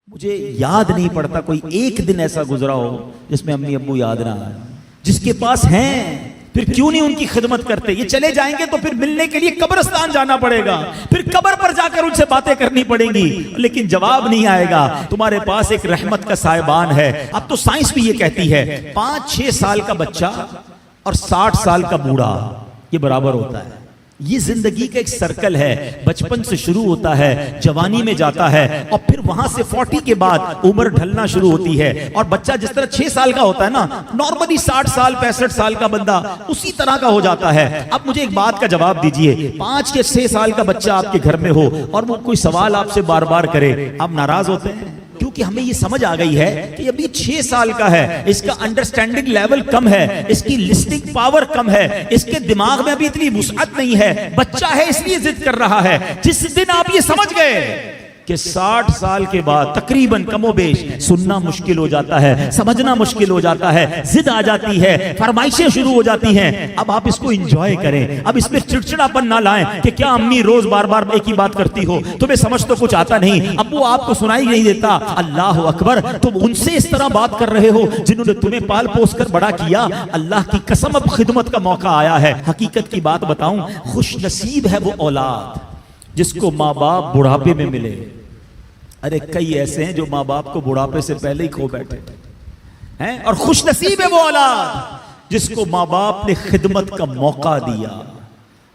मुझे याद नहीं पड़ता कोई एक दिन ऐसा गुजरा हो जिसमें अम्मी अब्बू याद ना आए। जिसके पास हैं फिर क्यों नहीं उनकी खिदमत करते। ये चले जाएंगे तो फिर मिलने के लिए कब्रिस्तान जाना पड़ेगा, फिर कब्र पर जाकर उनसे बातें करनी पड़ेंगी, लेकिन जवाब नहीं आएगा। तुम्हारे पास एक रहमत का साहिबान है। अब तो साइंस भी ये कहती है 5-6 साल का बच्चा और 60 साल का बूढ़ा ये बराबर होता है। ये जिंदगी का एक सर्कल है, बचपन से शुरू होता है, जवानी में जाता है और फिर वहां से 40 के बाद उम्र ढलना शुरू होती है। और बच्चा जिस तरह 6 साल का होता है ना, नॉर्मली 60 साल 65 साल का बंदा उसी तरह का हो जाता है। अब मुझे एक बात का जवाब दीजिए, 5 या 6 साल का बच्चा आपके घर में हो और वो कोई सवाल आपसे बार बार करे, आप नाराज होते हैं? क्योंकि हमें ये समझ आ गई है कि अभी 6 साल का है, इसका अंडरस्टैंडिंग लेवल कम है, इसकी लिस्निंग पावर कम है, इसके दिमाग में अभी इतनी वुसअत नहीं है, बच्चा है इसलिए जिद कर रहा है। जिस दिन आप ये समझ गए कि 60 साल के बाद तकरीबन कमोबेश सुनना मुश्किल हो जाता है, समझना मुश्किल हो जाता है, जिद आ जाती है, फरमाइशें शुरू हो जाती हैं, अब आप इसको एंजॉय करें। अब इसमें चिड़चिड़ापन ना लाएं कि क्या अम्मी रोज बार बार एक ही बात करती हो, तुम्हें समझ तो कुछ आता नहीं, अब वो आपको सुनाई नहीं देता। अल्लाह अकबर, तुम उनसे इस तरह बात कर रहे हो जिन्होंने तुम्हें पाल पोस कर बड़ा किया। अल्लाह की कसम अब खिदमत का मौका आया है। हकीकत की बात बताऊं, खुश नसीब है वो औलाद जिसको माँ बाप बुढ़ापे में मिले। अरे कई ऐसे हैं जो माँ बाप को बुढ़ापे से पहले ही खो बैठे हैं, और खुश नसीब है वो औलाद जिसको माँ बाप ने खिदमत का मौका दिया।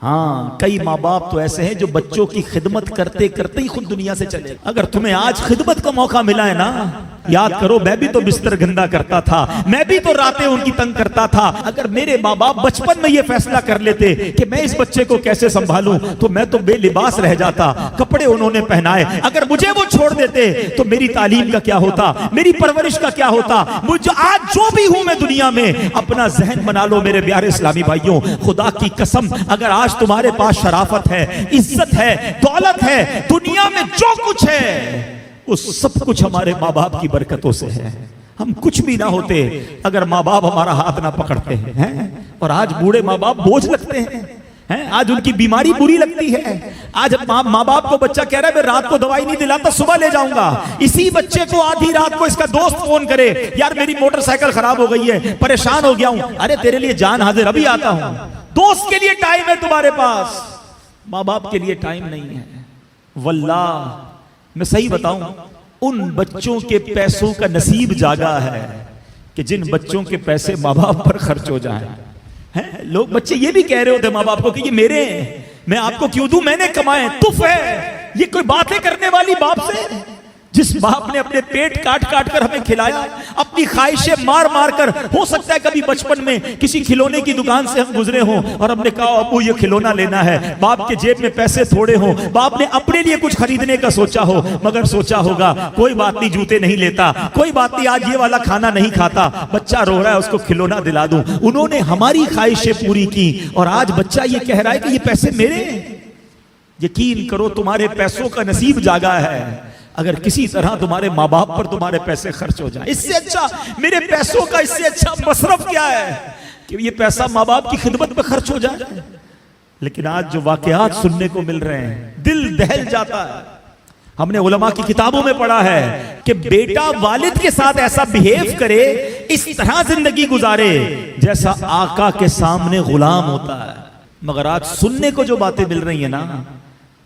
हाँ, कई माँ बाप तो ऐसे हैं जो बच्चों की खिदमत करते करते ही खुद दुनिया से चले। अगर तुम्हें आज खिदमत का मौका मिला है ना, याद करो मैं भी तो बिस्तर गंदा करता था, मैं भी तो रातें उनकी तंग करता था। अगर मेरे माँ बाप बचपन में ये फैसला कर लेते कि मैं इस बच्चे को कैसे संभालूं, तो मैं तो बेलिबास रह जाता। कपड़े उन्होंने पहनाए, अगर मुझे वो छोड़ देते तो मेरी तालीम का क्या होता, मेरी परवरिश का क्या होता। मुझे आज जो भी हूं मैं दुनिया में, अपना जहन बना लो मेरे प्यारे इस्लामी भाइयों। खुदा की कसम, अगर आज तुम्हारे पास शराफत है, इज्जत है, दौलत है, दुनिया में जो कुछ है वो सब कुछ हमारे माँ बाप की बरकतों से है। हम कुछ भी ना होते अगर माँ बाप हमारा हाथ ना पकड़ते हैं। और आज बूढ़े माँ बाप बोझ लगते हैं, आज उनकी बीमारी बुरी लगती है। आज माँ बाप को बच्चा कह रहा है मैं रात को दवाई नहीं दिलाता, सुबह ले जाऊंगा। इसी बच्चे को आधी रात को इसका दोस्त फोन करे, यार मेरी मोटरसाइकिल खराब हो गई है, परेशान हो गया हूं। अरे तेरे लिए जान हाजिर, अभी आता हूं। दोस्त के लिए टाइम है तुम्हारे पास, माँ बाप के लिए टाइम नहीं है। वल्लाह मैं सही बताऊं, उन बच्चों के पैसों का नसीब जागा है कि जिन बच्चों के पैसे माँ बाप पर खर्च हो जाएं। हैं, लोग बच्चे ये भी कह रहे होते माँ बाप को कि ये मेरे हैं, मैं आपको क्यों दूं, मैंने कमाए, तुफ है। ये कोई बातें करने वाली बाप से, जिस बाप ने अपने पेट काट काट कर हमें खिलाया, अपनी ख्वाहिशें मार मार कर। हो सकता है कभी बचपन में किसी खिलौने की दुकान से हम गुजरे हों और हमने कहा अब्बू ये खिलौना लेना है, बाप के जेब में पैसे थोड़े हों, बाप ने अपने लिए कुछ खरीदने का सोचा हो, मगर सोचा होगा कोई बात नहीं, जूते नहीं लेता, कोई बात नहीं, आज ये वाला खाना नहीं खाता, बच्चा रो रहा है उसको खिलौना दिला दूं। उन्होंने हमारी ख्वाहिशें पूरी की और आज बच्चा ये कह रहा है कि ये पैसे मेरे। यकीन करो तुम्हारे पैसों का नसीब जागा है अगर किसी तरह तुम्हारे माँ बाप पर तुम्हारे पैसे खर्च हो जाए। इससे अच्छा मेरे पैसों का इससे अच्छा मसरफ क्या है कि ये पैसा माँ बाप की खिदमत में खर्च हो जाए। लेकिन आज जो वाकयात सुनने को मिल रहे हैं, दिल दहल जाता है। हमने उलमा की किताबों में पढ़ा है कि बेटा वालिद के साथ ऐसा बिहेव करे, इस तरह जिंदगी गुजारे जैसा आका के सामने गुलाम होता है। मगर आज सुनने को जो बातें मिल रही है ना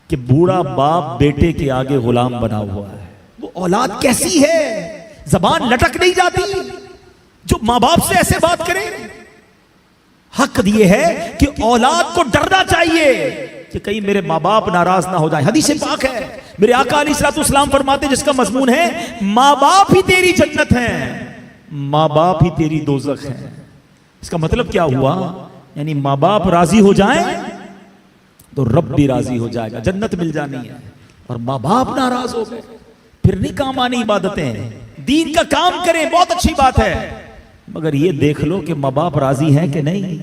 कि बूढ़ा बाप बेटे के आगे गुलाम बना हुआ है। वो औलाद कैसी है, जबान लटक नहीं जाती जो माँ बाप से ऐसे बात करे। हक ये है कि औलाद को डरना चाहिए कि कहीं मेरे माँ बाप नाराज ना हो जाए। हदीस पाक है, मेरे आका अलैहिस्सलाम फरमाते जिसका मजमून है माँ बाप ही तेरी जन्नत है, माँ बाप ही तेरी दोजख है। इसका मतलब क्या हुआ, यानी माँ बाप राजी हो जाए तो रब भी राजी हो जाएगा, जन्नत मिल जानी है। और माँ बाप नाराज हो गए फिर नहीं काम आनी इबादतें। दीन का काम करें बहुत अच्छी बात है, मगर ये देख लो कि माँ बाप राजी हैं कि नहीं।